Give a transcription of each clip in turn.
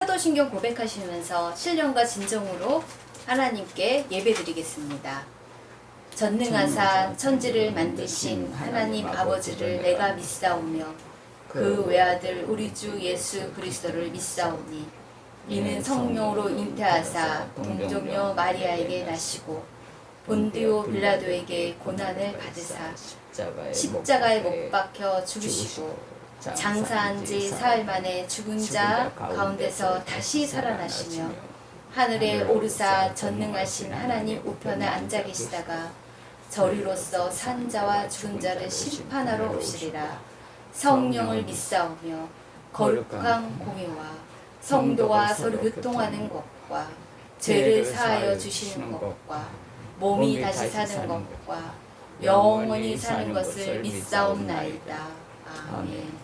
사도신경 고백하시면서 신령과 진정으로 하나님께 예배드리겠습니다. 전능하사 천지를 만드신 하나님 아버지를 내가 믿사오며 그 외아들 우리 주 예수 그리스도를 믿사오니 이는 성령으로 잉태하사 동정녀 마리아에게 나시고 본디오 빌라도에게 고난을 받으사 십자가에 못 박혀 죽으시고 장사한 지 사흘 만에 죽은 자 가운데서 다시 살아나시며 하늘에 오르사 전능하신 하나님 우편에 앉아 계시다가 저리로서 산 자와 죽은 자를 심판하러 오시리라. 성령을 믿사오며 거룩한 공예와 성도와 서로 교통하는 것과 죄를 사하여 주시는 것과 몸이 다시 사는 것과 영원히 사는 것을 믿사옵나이다. 아멘.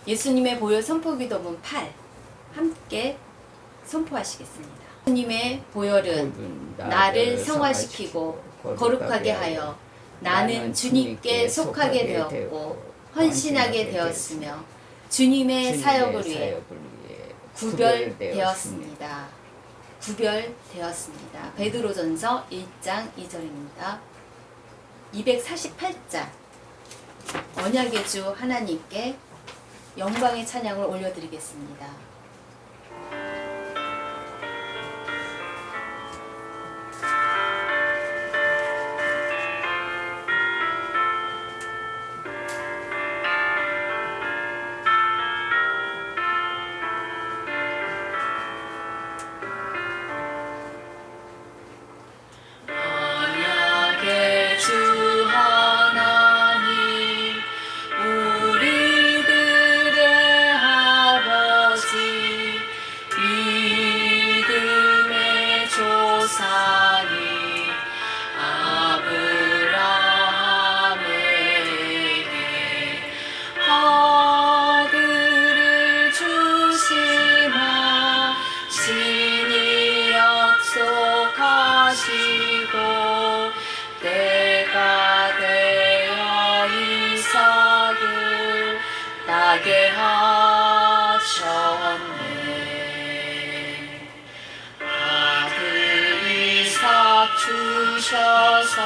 예수님의 보혈 선포기도문 8 함께 선포하시겠습니다. 예수님의 보혈은 나를 성화시키고 거룩하게 하여 나는 주님께 속하게 되었고 헌신하게 되었으며 주님의 사역을 위해 구별되었습니다. 구별되었습니다. 베드로전서 1장 2절입니다. 248장 언약의 주 하나님께 영광의 찬양을 올려드리겠습니다. 나게 하셨네. 아들 이삭 주셔서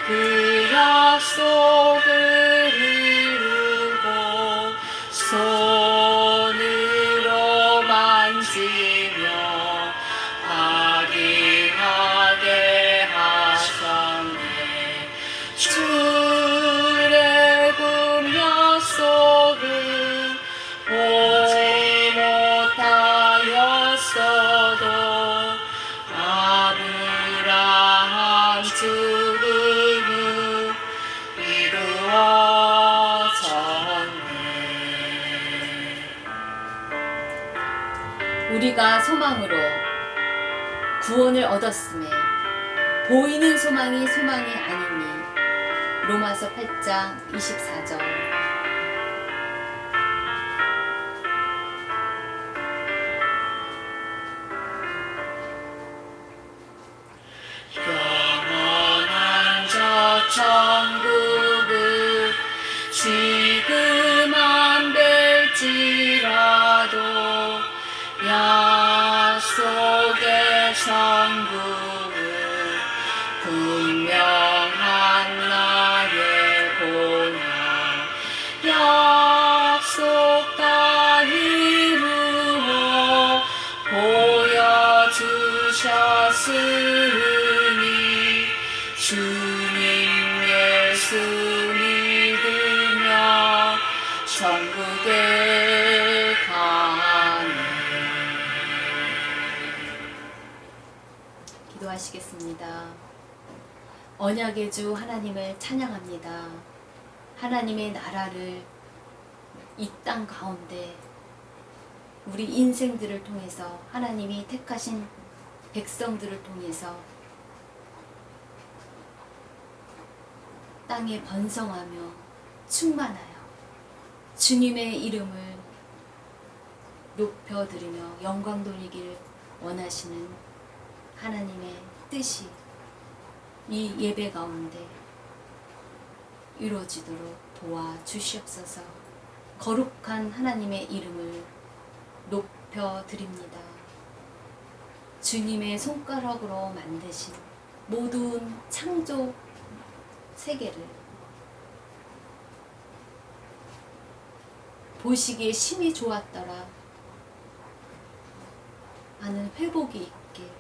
그 약속을 이루고 손으로 만지며 확인하게 하셨네. 출애굽 약속은 못하였어도 아브라함 죽음은 이루어졌네. 우리가 소망으로 구원을 얻었음에 보이는 소망이 소망이 아니니 로마서 8장 24절. 영원한 저 천국을 지금 안 뵐지라도 약속의 천국을 분명한 날에 보나 약속 다 이루어 보여주셨으니 주님 예수 믿으며 천국에 가네. 기도하시겠습니다. 언약의 주 하나님을 찬양합니다. 하나님의 나라를 이 땅 가운데 우리 인생들을 통해서 하나님이 택하신 백성들을 통해서 땅에 번성하며 충만하여 주님의 이름을 높여드리며 영광 돌리기를 원하시는 하나님의 뜻이 이 예배 가운데 이루어지도록 도와주시옵소서. 거룩한 하나님의 이름을 높여드립니다. 주님의 손가락으로 만드신 모든 창조 세계를 보시기에 심히 좋았더라 하는 회복이 있게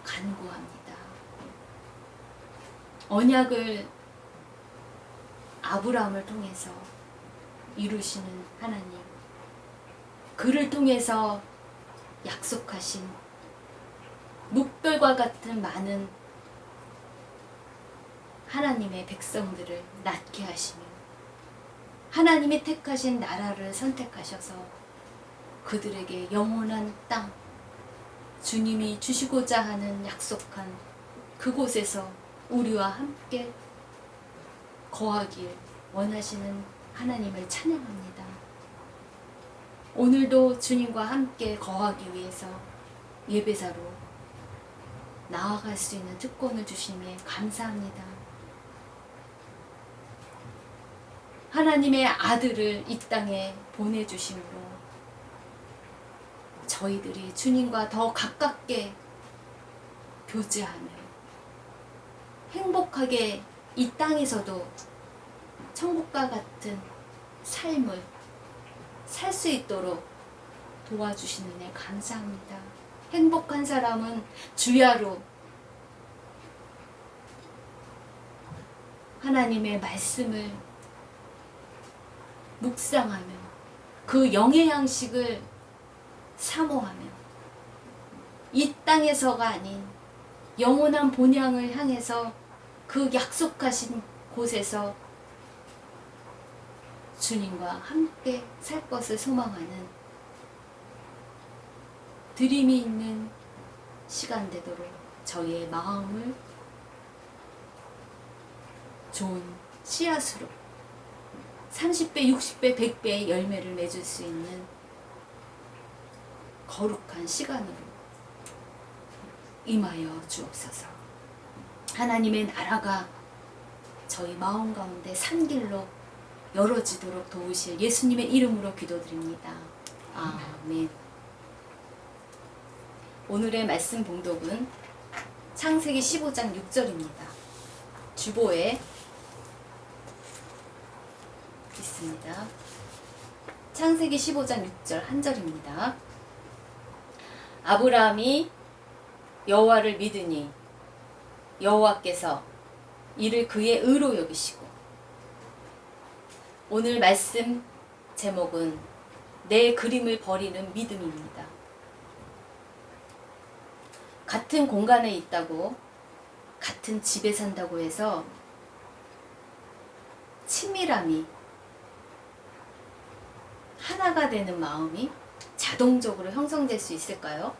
간구합니다. 언약을 아브라함을 통해서 이루시는 하나님, 그를 통해서 약속하신 묵별과 같은 많은 하나님의 백성들을 낳게 하시며 하나님이 택하신 나라를 선택하셔서 그들에게 영원한 땅, 주님이 주시고자 하는 약속한 그곳에서 우리와 함께 거하길 원하시는 하나님을 찬양합니다. 오늘도 주님과 함께 거하기 위해서 예배사로 나아갈 수 있는 특권을 주심에 감사합니다. 하나님의 아들을 이 땅에 보내주심으로 저희들이 주님과 더 가깝게 교제하며 행복하게 이 땅에서도 천국과 같은 삶을 살 수 있도록 도와주시는 애 감사합니다. 행복한 사람은 주야로 하나님의 말씀을 묵상하며 그 영의 양식을 사모하며 이 땅에서가 아닌 영원한 본향을 향해서 그 약속하신 곳에서 주님과 함께 살 것을 소망하는 드림이 있는 시간 되도록 저희의 마음을 좋은 씨앗으로 30배, 60배, 100배의 열매를 맺을 수 있는 거룩한 시간으로 임하여 주옵소서. 하나님의 나라가 저희 마음 가운데 산 길로 열어지도록 도우실 예수님의 이름으로 기도드립니다. 아멘. 오늘의 말씀 봉독은 창세기 15장 6절입니다. 주보에 있습니다. 창세기 15장 6절 한 절입니다. 아브라함이 여호와를 믿으니 여호와께서 이를 그의 의로 여기시고. 오늘 말씀 제목은 내 그림을 버리는 믿음입니다. 같은 공간에 있다고, 같은 집에 산다고 해서 친밀함이, 하나가 되는 마음이 자동적으로 형성될 수 있을까요?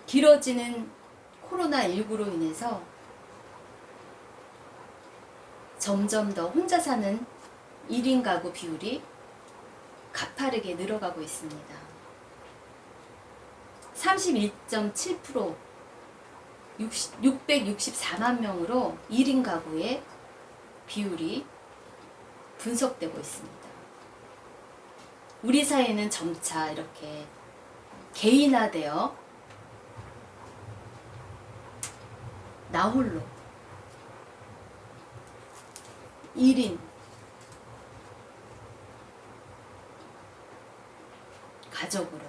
길어지는 코로나19로 인해서 점점 더 혼자 사는 1인 가구 비율이 가파르게 늘어가고 있습니다. 31.7%, 664만 명으로 1인 가구의 비율이 분석되고 있습니다. 우리 사회는 점차 이렇게 개인화되어 나 홀로 1인 가족으로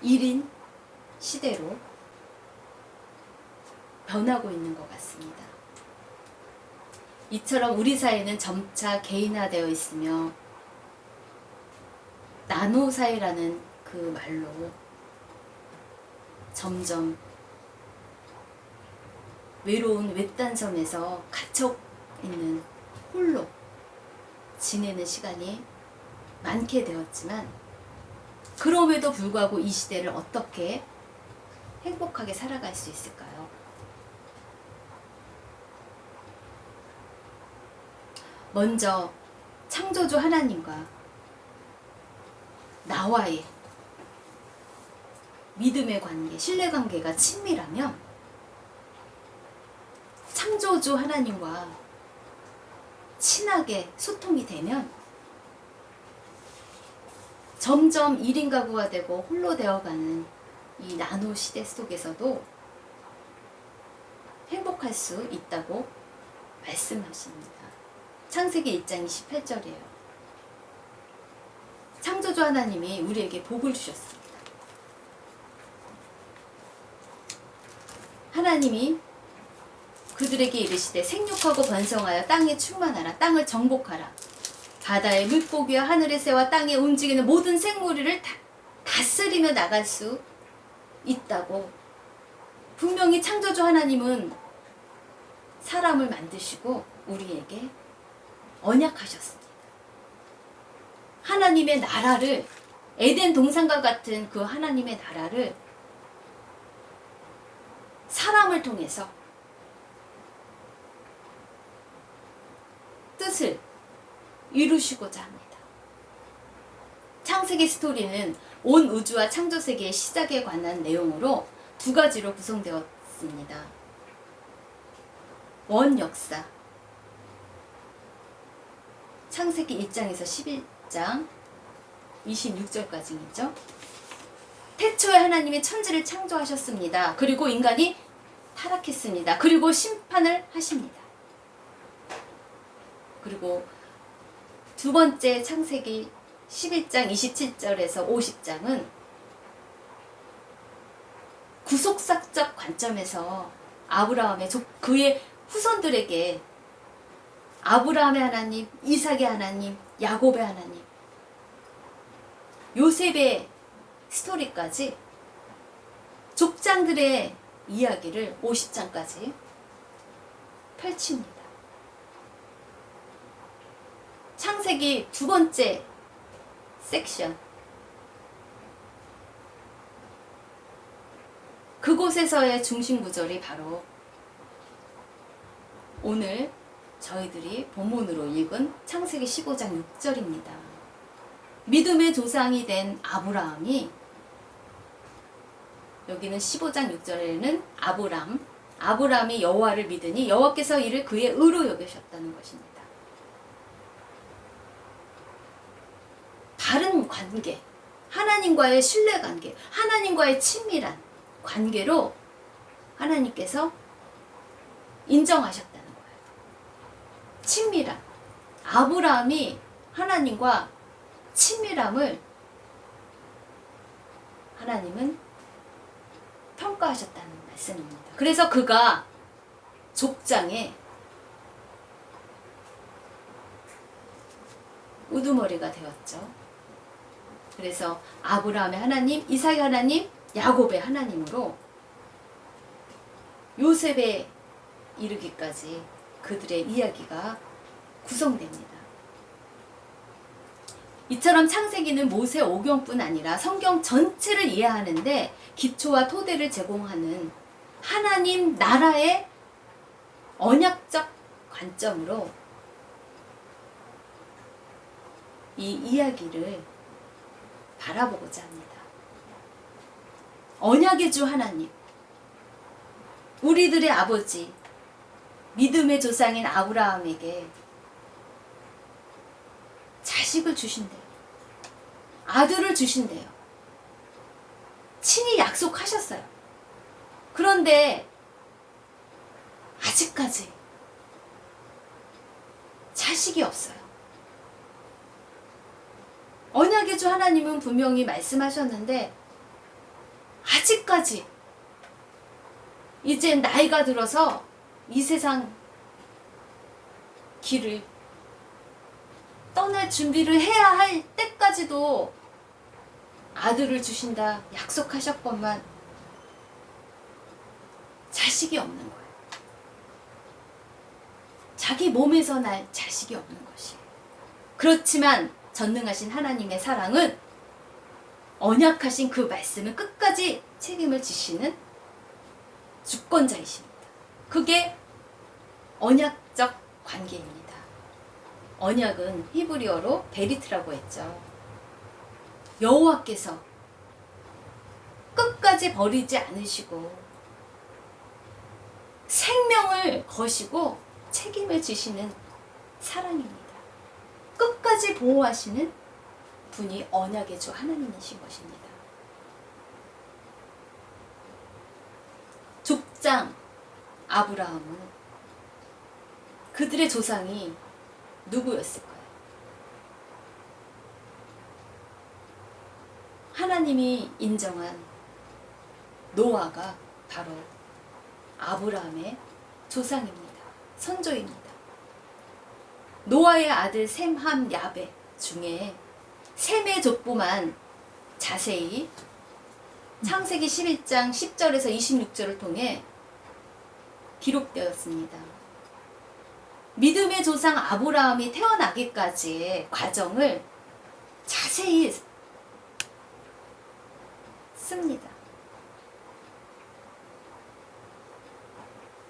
1인 시대로 변하고 있는 것 같습니다. 이처럼 우리 사회는 점차 개인화되어 있으며 나노 사회라는 그 말로 점점 외로운 외딴 섬에서 갇혀 있는 홀로 지내는 시간이 많게 되었지만, 그럼에도 불구하고 이 시대를 어떻게 행복하게 살아갈 수 있을까요? 먼저 창조주 하나님과 나와의 믿음의 관계, 신뢰관계가 친밀하면 창조주 하나님과 친하게 소통이 되면 점점 1인 가구가 되고 홀로 되어가는 이 나노 시대 속에서도 행복할 수 있다고 말씀하십니다. 창세기 1장 28절이에요. 창조주 하나님이 우리에게 복을 주셨습니다. 하나님이 그들에게 이르시되 생육하고 번성하여 땅에 충만하라. 땅을 정복하라. 바다의 물고기와 하늘의 새와 땅에 움직이는 모든 생물을 다스리며 나갈 수 있다고. 분명히 창조주 하나님은 사람을 만드시고 우리에게 언약하셨습니다. 하나님의 나라를, 에덴 동산과 같은 그 하나님의 나라를 사람을 통해서 뜻을 이루시고자 합니다. 창세기 스토리는 온 우주와 창조세계의 시작에 관한 내용으로 두 가지로 구성되었습니다. 원역사, 창세기 1장에서 11장 26절까지이죠. 태초에 하나님이 천지를 창조하셨습니다. 그리고 인간이 타락했습니다. 그리고 심판을 하십니다. 그리고 두 번째 창세기 11장 27절에서 50장은 구속사적 관점에서 아브라함의 그의 후손들에게 아브라함의 하나님, 이삭의 하나님, 야곱의 하나님, 요셉의 스토리까지 족장들의 이야기를 50장까지 펼칩니다. 창세기 두 번째 섹션, 그곳에서의 중심 구절이 바로 오늘 저희들이 본문으로 읽은 창세기 15장 6절입니다. 믿음의 조상이 된 아브라함이, 여기는 15장 6절에는 아브라함이 여호와를 믿으니 여호와께서 이를 그의 의로 여기셨다는 것입니다. 바른 관계, 하나님과의 신뢰관계, 하나님과의 친밀한 관계로 하나님께서 인정하셨다는 거예요. 친밀함. 아브라함이 하나님과 친밀함을 하나님은 평가하셨다는 말씀입니다. 그래서 그가 족장에 우두머리가 되었죠. 그래서 아브라함의 하나님, 이삭의 하나님, 야곱의 하나님으로 요셉에 이르기까지 그들의 이야기가 구성됩니다. 이처럼 창세기는 모세 오경뿐 아니라 성경 전체를 이해하는데 기초와 토대를 제공하는 하나님 나라의 언약적 관점으로 이 이야기를 바라보고자 합니다. 언약의 주 하나님, 우리들의 아버지, 믿음의 조상인 아브라함에게 자식을 주신대요. 아들을 주신대요. 친히 약속하셨어요. 그런데 아직까지 자식이 없어요. 언약의 주 하나님은 분명히 말씀하셨는데 아직까지 이제 나이가 들어서 이 세상 길을 떠날 준비를 해야 할 때까지도 아들을 주신다 약속하셨건만 자식이 없는 거예요. 자기 몸에서 날 자식이 없는 것이에요. 그렇지만 전능하신 하나님의 사랑은 언약하신 그 말씀을 끝까지 책임을 지시는 주권자이십니다. 그게 언약적 관계입니다. 언약은 히브리어로 베리트라고 했죠. 여호와께서 끝까지 버리지 않으시고 생명을 거시고 책임을 지시는 사랑입니다. 끝까지 보호하시는 분이 언약의 주 하나님이신 것입니다. 족장 아브라함은 그들의 조상이 누구였을까요? 하나님이 인정한 노아가 바로 아브라함의 조상입니다. 선조입니다. 노아의 아들 셈, 함, 야벳 중에 셈의 족보만 자세히 창세기 11장 10절에서 26절을 통해 기록되었습니다. 믿음의 조상 아브라함이 태어나기까지의 과정을 자세히 씁니다.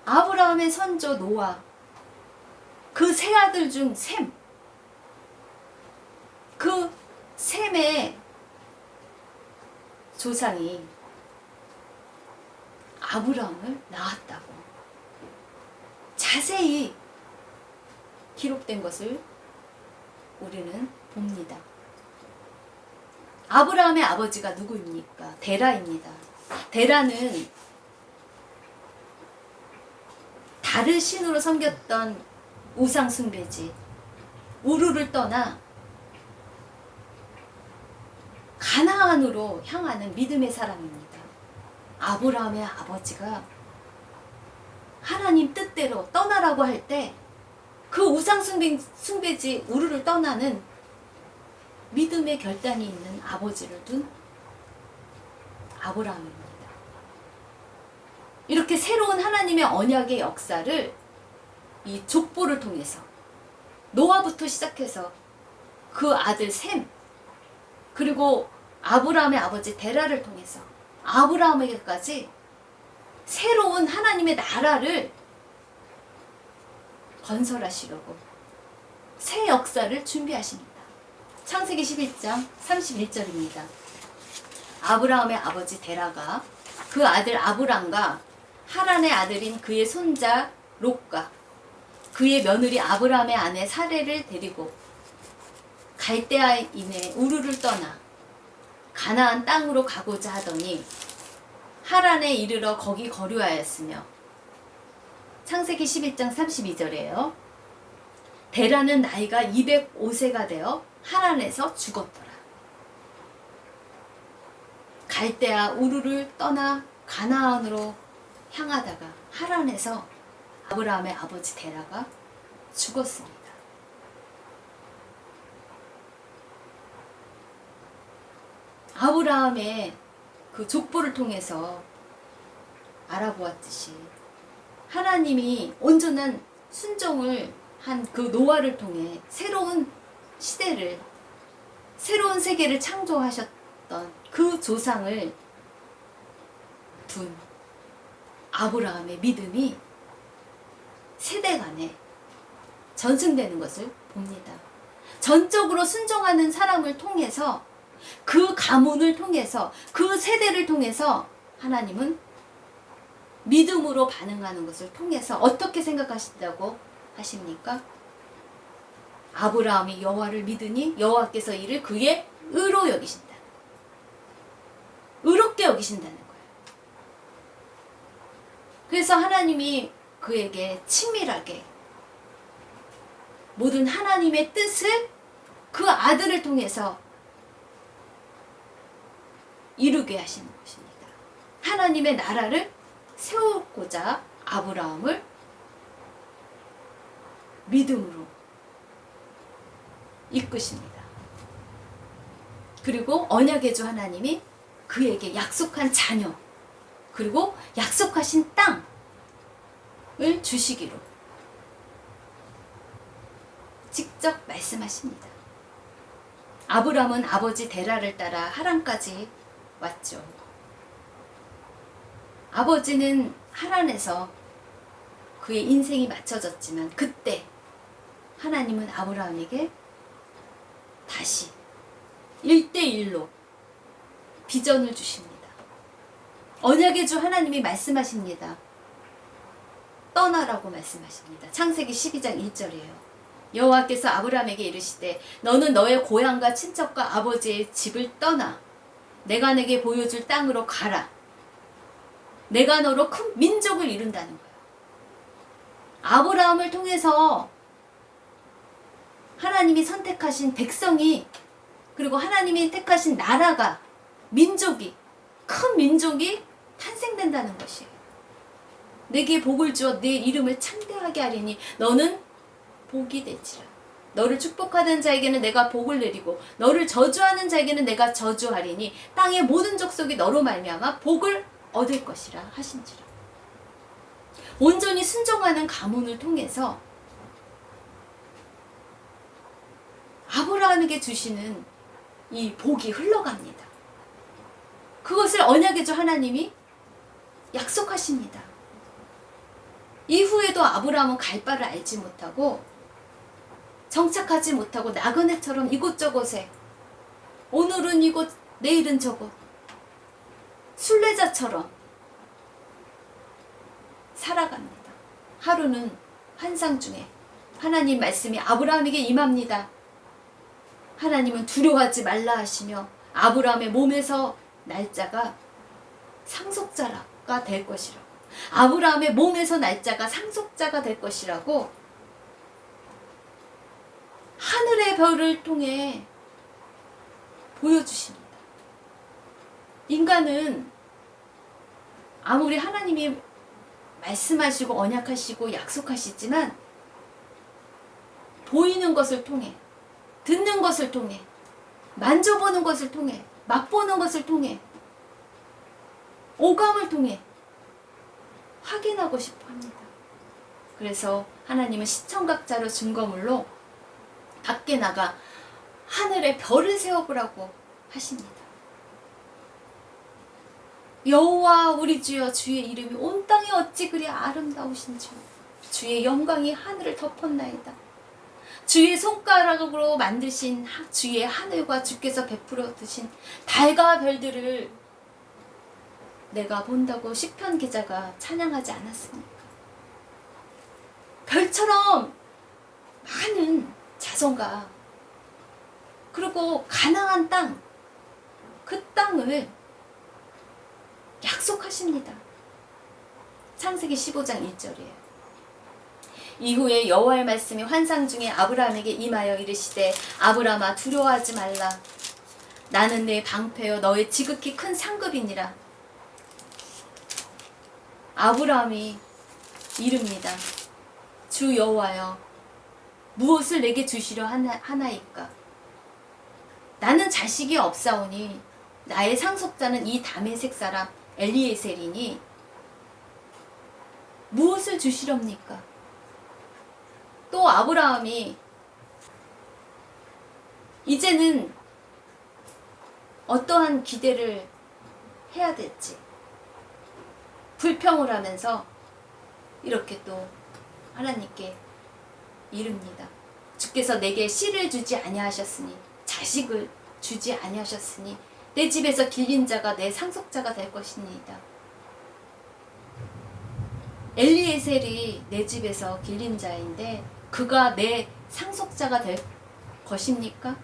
아브라함의 선조 노아, 그 세 아들 중 셈, 그 셈의 조상이 아브라함을 낳았다고 자세히 기록된 것을 우리는 봅니다. 아브라함의 아버지가 누구입니까? 데라입니다. 데라는 달을 신으로 섬겼던 우상 숭배지 우르를 떠나 가나안으로 향하는 믿음의 사람입니다. 아브라함의 아버지가 하나님 뜻대로 떠나라고 할 때 그 우상 숭배지 우르를 떠나는 믿음의 결단이 있는 아버지를 둔 아브라함입니다. 이렇게 새로운 하나님의 언약의 역사를 이 족보를 통해서 노아부터 시작해서 그 아들 셈, 그리고 아브라함의 아버지 데라를 통해서 아브라함에게까지 새로운 하나님의 나라를 건설하시려고 새 역사를 준비하십니다. 창세기 11장 31절입니다. 아브라함의 아버지 데라가 그 아들 아브람과 하란의 아들인 그의 손자 롯과 그의 며느리 아브라함의 아내 사레를 데리고 갈대아인의 우르를 떠나 가나안 땅으로 가고자 하더니 하란에 이르러 거기 거류하였으며, 창세기 11장 32절이에요. 데라는 나이가 205세가 되어 하란에서 죽었더라. 갈대아 우르를 떠나 가나안으로 향하다가 하란에서 아브라함의 아버지 데라가 죽었습니다. 아브라함의 그 족보를 통해서 알아보았듯이 하나님이 온전한 순종을 한 그 노아를 통해 새로운 시대를, 새로운 세계를 창조하셨던 그 조상을 둔 아브라함의 믿음이 세대 간에 전승되는 것을 봅니다. 전적으로 순종하는 사람을 통해서, 그 가문을 통해서, 그 세대를 통해서 하나님은 믿음으로 반응하는 것을 통해서 어떻게 생각하신다고 하십니까? 아브라함이 여호와를 믿으니 여호와께서 이를 그의 의로 여기신다. 의롭게 여기신다는 거예요. 그래서 하나님이 그에게 친밀하게 모든 하나님의 뜻을 그 아들을 통해서 이루게 하시는 것입니다. 하나님의 나라를 세우고자 아브라함을 믿음으로 이끄십니다. 그리고 언약의 주 하나님이 그에게 약속한 자녀, 그리고 약속하신 땅을 주시기로 직접 말씀하십니다. 아브라함은 아버지 데라를 따라 하란까지 왔죠. 아버지는 하란에서 그의 인생이 맞춰졌지만 그때 하나님은 아브라함에게 다시 1대1로 비전을 주십니다. 언약의 주 하나님이 말씀하십니다. 떠나라고 말씀하십니다. 창세기 12장 1절이에요. 여호와께서 아브라함에게 이르시되 너는 너의 고향과 친척과 아버지의 집을 떠나 내가 내게 보여줄 땅으로 가라. 내가 너로 큰 민족을 이룬다는 거예요. 아브라함을 통해서 하나님이 선택하신 백성이, 그리고 하나님이 택하신 나라가, 민족이, 큰 민족이 탄생된다는 것이에요. 내게 복을 주어 내 이름을 창대하게 하리니 너는 복이 될지라. 너를 축복하는 자에게는 내가 복을 내리고 너를 저주하는 자에게는 내가 저주하리니 땅의 모든 족속이 너로 말미암아 복을 얻을 것이라 하신지라. 온전히 순종하는 가문을 통해서 아브라함에게 주시는 이 복이 흘러갑니다. 그것을 언약의 주 하나님이 약속하십니다. 이후에도 아브라함은 갈 바를 알지 못하고 정착하지 못하고 나그네처럼 이곳저곳에, 오늘은 이곳 내일은 저곳, 순례자처럼 살아갑니다. 하루는 환상 중에 하나님 말씀이 아브라함에게 임합니다. 하나님은 두려워하지 말라 하시며 아브라함의 몸에서 날짜가 상속자가 될 것이라고, 아브라함의 몸에서 날짜가 상속자가 될 것이라고 하늘의 별을 통해 보여주십니다. 인간은 아무리 하나님이 말씀하시고 언약하시고 약속하시지만 보이는 것을 통해, 듣는 것을 통해, 만져보는 것을 통해, 맛보는 것을 통해, 오감을 통해 확인하고 싶어 합니다. 그래서 하나님은 시청각자로 증거물로 밖에 나가 하늘에 별을 세워보라고 하십니다. 여호와 우리 주여, 주의 이름이 온 땅에 어찌 그리 아름다우신지, 주의 영광이 하늘을 덮었나이다. 주의 손가락으로 만드신 주의 하늘과 주께서 베풀어 두신 달과 별들을 내가 본다고 시편 기자가 찬양하지 않았습니까? 별처럼 많은 자손과, 그리고 가나안 땅, 그 땅을 약속하십니다. 창세기 15장 1절이에요. 이후에 여호와의 말씀이 환상 중에 아브라함에게 임하여 이르시되 아브라함아 두려워하지 말라. 나는 내 방패여 너의 지극히 큰 상급이니라. 아브라함이 이릅니다. 주 여호와여, 무엇을 내게 주시려 하나이까? 나는 자식이 없사오니 나의 상속자는 이 다메섹 사람 엘리에셀이니 무엇을 주시렵니까? 또 아브라함이 이제는 어떠한 기대를 해야 될지 불평을 하면서 이렇게 또 하나님께 이릅니다. 주께서 내게 씨를 주지 아니하셨으니, 자식을 주지 아니하셨으니 내 집에서 길린 자가 내 상속자가 될 것이니이다. 엘리에셀이 내 집에서 길린 자인데 그가 내 상속자가 될 것입니까?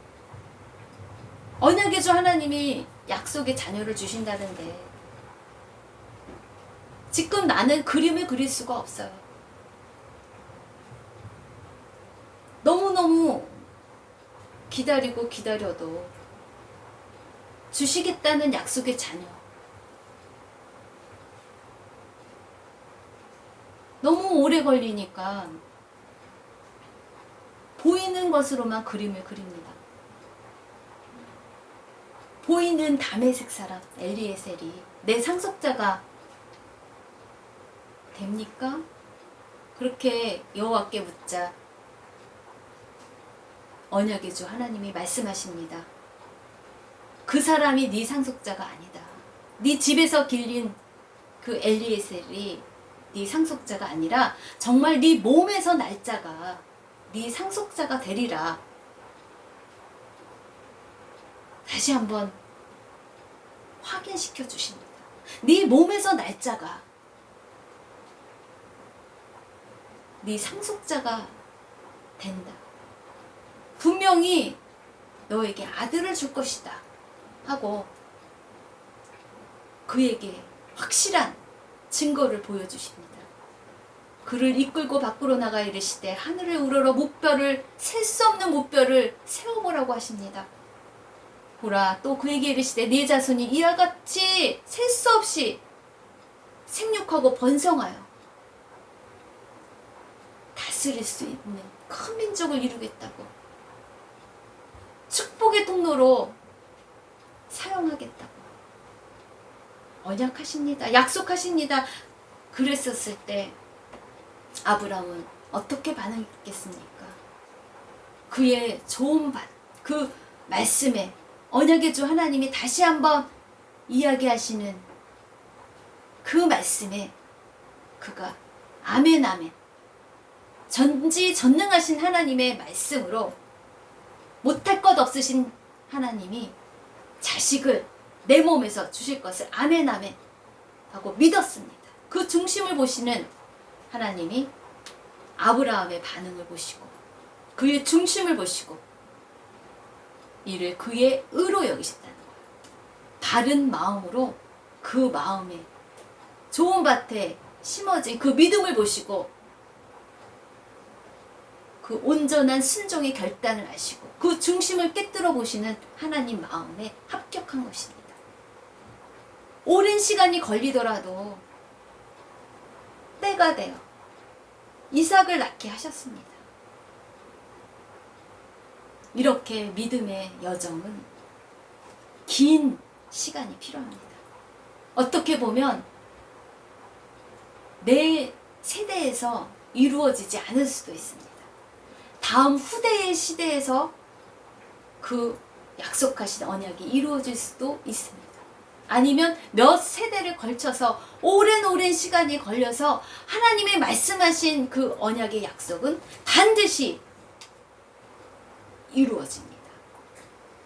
언약의 주 하나님이 약속의 자녀를 주신다는데 지금 나는 그림을 그릴 수가 없어요. 너무너무 기다리고 기다려도 주시겠다는 약속의 자녀, 너무 오래 걸리니까 보이는 것으로만 그림을 그립니다. 보이는 다메섹 사람 엘리에셀이 내 상속자가 됩니까? 그렇게 여호와께 묻자 언약의 주 하나님이 말씀하십니다. 그 사람이 네 상속자가 아니다. 네 집에서 길린 그 엘리에셀이 네 상속자가 아니라 정말 네 몸에서 날짜가 네 상속자가 되리라. 다시 한번 확인시켜 주십니다. 네 몸에서 날짜가 네 상속자가 된다. 분명히 너에게 아들을 줄 것이다 하고 그에게 확실한 증거를 보여주십니다. 그를 이끌고 밖으로 나가 이르시되 하늘을 우러러 목별을 셀 수 없는 목별을 세어보라고 하십니다. 보라, 또 그에게 이르시되 네 자손이 이와 같이 셀 수 없이 생육하고 번성하여 다스릴 수 있는 큰 민족을 이루겠다고, 축복의 통로로 사용하겠다고 언약하십니다. 약속하십니다. 그랬었을 때 아브라함은 어떻게 반응했겠습니까? 그의 좋은 그 말씀에, 언약의 주 하나님이 다시 한번 이야기하시는 그 말씀에 그가 아멘 아멘, 전지전능하신 하나님의 말씀으로 못할 것 없으신 하나님이 자식을 내 몸에서 주실 것을 아멘 아멘 하고 믿었습니다. 그 중심을 보시는 하나님이 아브라함의 반응을 보시고 그의 중심을 보시고 이를 그의 의로 여기셨다는 거예요. 바른 마음으로 그 마음에 좋은 밭에 심어진 그 믿음을 보시고 그 온전한 순종의 결단을 하시고 그 중심을 깨뜨려 보시는 하나님 마음에 합격한 것입니다. 오랜 시간이 걸리더라도 때가 되어 이삭을 낳게 하셨습니다. 이렇게 믿음의 여정은 긴 시간이 필요합니다. 어떻게 보면 내 세대에서 이루어지지 않을 수도 있습니다. 다음 후대의 시대에서 그 약속하신 언약이 이루어질 수도 있습니다. 아니면 몇 세대를 걸쳐서 오랜 시간이 걸려서 하나님의 말씀하신 그 언약의 약속은 반드시 이루어집니다.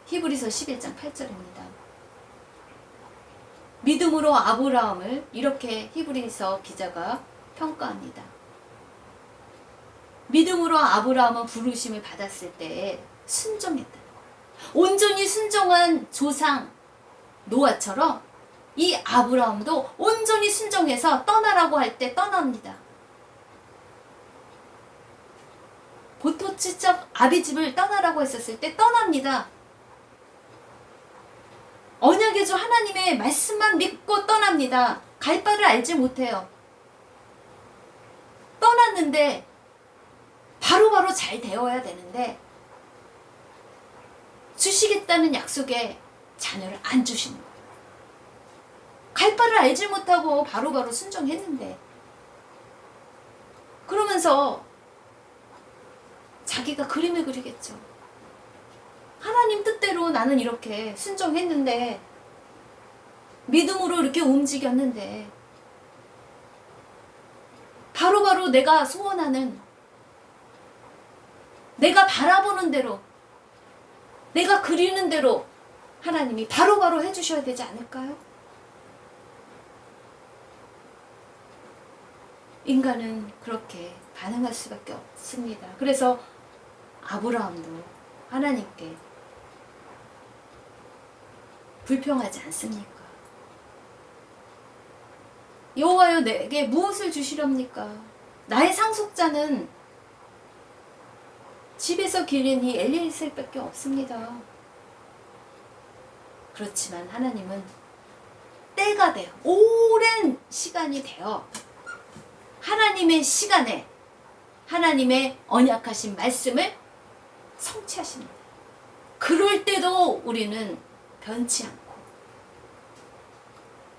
히브리서 11장 8절입니다. 믿음으로 아브라함을 이렇게 히브리서 기자가 평가합니다. 믿음으로 아브라함은 부르심을 받았을 때에 순종했다는 거예요. 온전히 순종한 조상 노아처럼 이 아브라함도 온전히 순종해서 떠나라고 할 때 떠납니다. 보토치적 아비집을 떠나라고 했었을 때 떠납니다. 언약의 주 하나님의 말씀만 믿고 떠납니다. 갈 바를 알지 못해요. 떠났는데 바로바로 잘 되어야 되는데 주시겠다는 약속에 자녀를 안 주시는 거예요. 갈 바를 알지 못하고 바로바로 순종했는데 그러면서 자기가 그림을 그리겠죠. 하나님 뜻대로 나는 이렇게 순종했는데 믿음으로 이렇게 움직였는데 바로바로 내가 소원하는, 내가 바라보는 대로, 내가 그리는 대로 하나님이 바로바로 해주셔야 되지 않을까요? 인간은 그렇게 반응할 수밖에 없습니다. 그래서 아브라함도 하나님께 불평하지 않습니까? 여호와여, 내게 무엇을 주시렵니까? 나의 상속자는 집에서 기른 이 엘리에셀밖에 없습니다. 그렇지만 하나님은 때가 되어, 오랜 시간이 되어 하나님의 시간에 하나님의 언약하신 말씀을 성취하십니다. 그럴 때도 우리는 변치 않고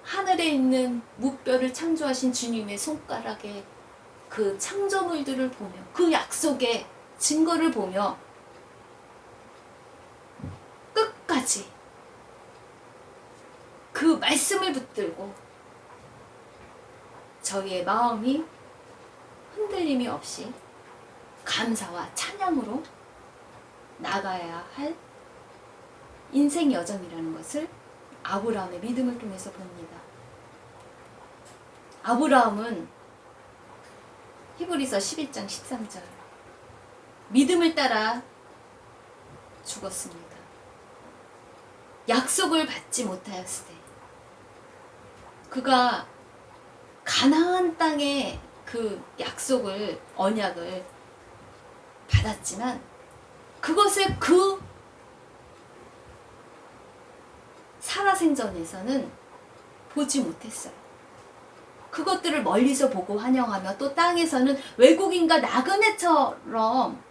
하늘에 있는 무뼈를 창조하신 주님의 손가락에 그 창조물들을 보며 그 약속의 증거를 보며 끝까지 그 말씀을 붙들고 저희의 마음이 흔들림이 없이 감사와 찬양으로 나가야 할 인생 여정이라는 것을 아브라함의 믿음을 통해서 봅니다. 아브라함은 히브리서 11장 13절. 믿음을 따라 죽었습니다. 약속을 받지 못하였을 때 그가 가나안 땅의 그 약속을 언약을 받았지만 그것을 그 살아생전에서는 보지 못했어요. 그것들을 멀리서 보고 환영하며 또 땅에서는 외국인과 나그네처럼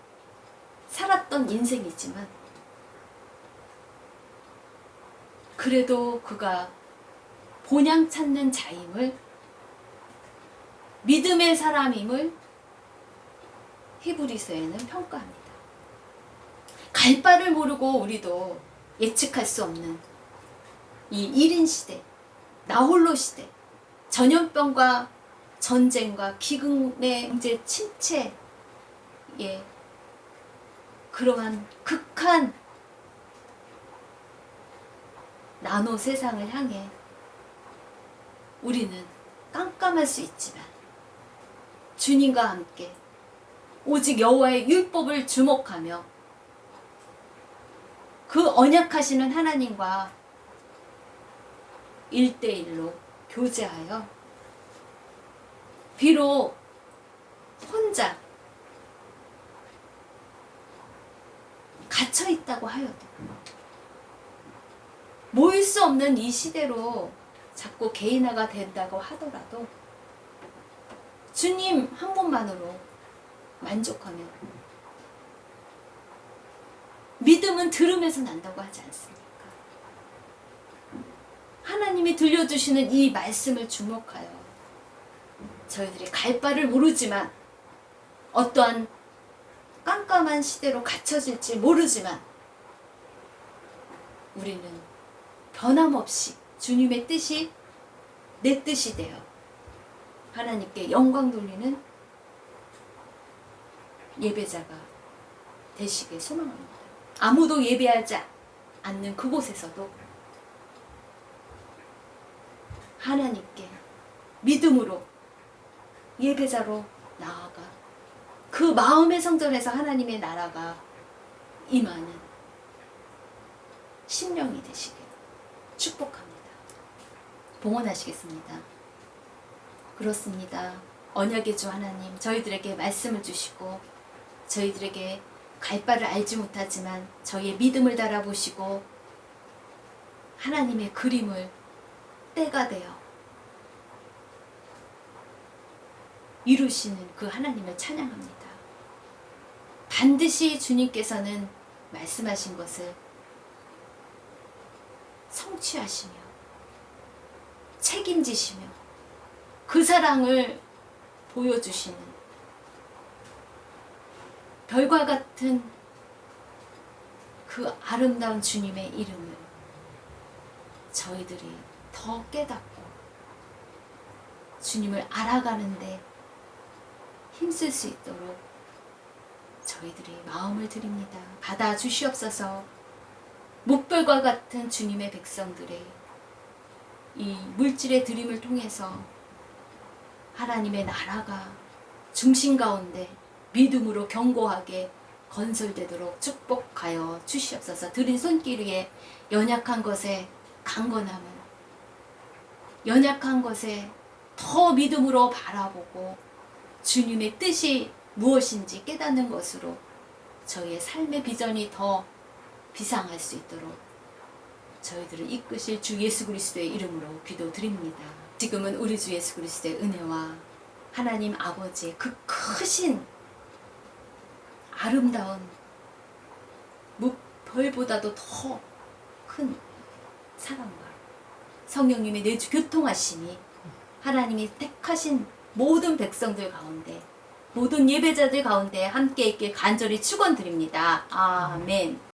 살았던 인생이지만 그래도 그가 본향 찾는 자임을, 믿음의 사람임을 히브리서에는 평가합니다. 갈 바를 모르고 우리도 예측할 수 없는 이 1인 시대, 나홀로 시대, 전염병과 전쟁과 기근의 경제 침체의 그러한 극한 나노 세상을 향해 우리는 깜깜할 수 있지만 주님과 함께 오직 여호와의 율법을 주목하며 그 언약하시는 하나님과 1대1로 교제하여 비록 혼자 갇혀 있다고 하여도 모일 수 없는 이 시대로 자꾸 개인화가 된다고 하더라도 주님 한 분만으로 만족하며, 믿음은 들음에서 난다고 하지 않습니까? 하나님이 들려주시는 이 말씀을 주목하여 저희들이 갈 바를 모르지만, 어떠한 깜깜한 시대로 갇혀질지 모르지만 우리는 변함없이 주님의 뜻이 내 뜻이 되어 하나님께 영광 돌리는 예배자가 되시길 소망합니다. 아무도 예배하지 않는 그곳에서도 하나님께 믿음으로 예배자로 나아가 그 마음의 성전에서 하나님의 나라가 임하는 심령이 되시길 축복합니다. 봉헌하시겠습니다. 그렇습니다. 언약의 주 하나님, 저희들에게 말씀을 주시고 저희들에게 갈 바를 알지 못하지만 저희의 믿음을 달아보시고 하나님의 그림을 때가 되어 이루시는 그 하나님을 찬양합니다. 반드시 주님께서는 말씀하신 것을 성취하시며 책임지시며 그 사랑을 보여주시는 별과 같은 그 아름다운 주님의 이름을 저희들이 더 깨닫고 주님을 알아가는데 힘쓸 수 있도록 저희들이 마음을 드립니다. 받아주시옵소서. 목별과 같은 주님의 백성들의 이 물질의 드림을 통해서 하나님의 나라가 중심 가운데 믿음으로 견고하게 건설되도록 축복하여 주시옵소서. 드린 손길 위에 연약한 것에 강건함을, 연약한 것에 더 믿음으로 바라보고 주님의 뜻이 무엇인지 깨닫는 것으로 저희의 삶의 비전이 더 비상할 수 있도록 저희들을 이끄실 주 예수 그리스도의 이름으로 기도드립니다. 지금은 우리 주 예수 그리스도의 은혜와 하나님 아버지의 그 크신 아름다운 별보다도 더 큰 사랑과 성령님의 내주 교통하심이 하나님이 택하신 모든 백성들 가운데, 모든 예배자들 가운데 함께 있길 간절히 축원드립니다. 아멘.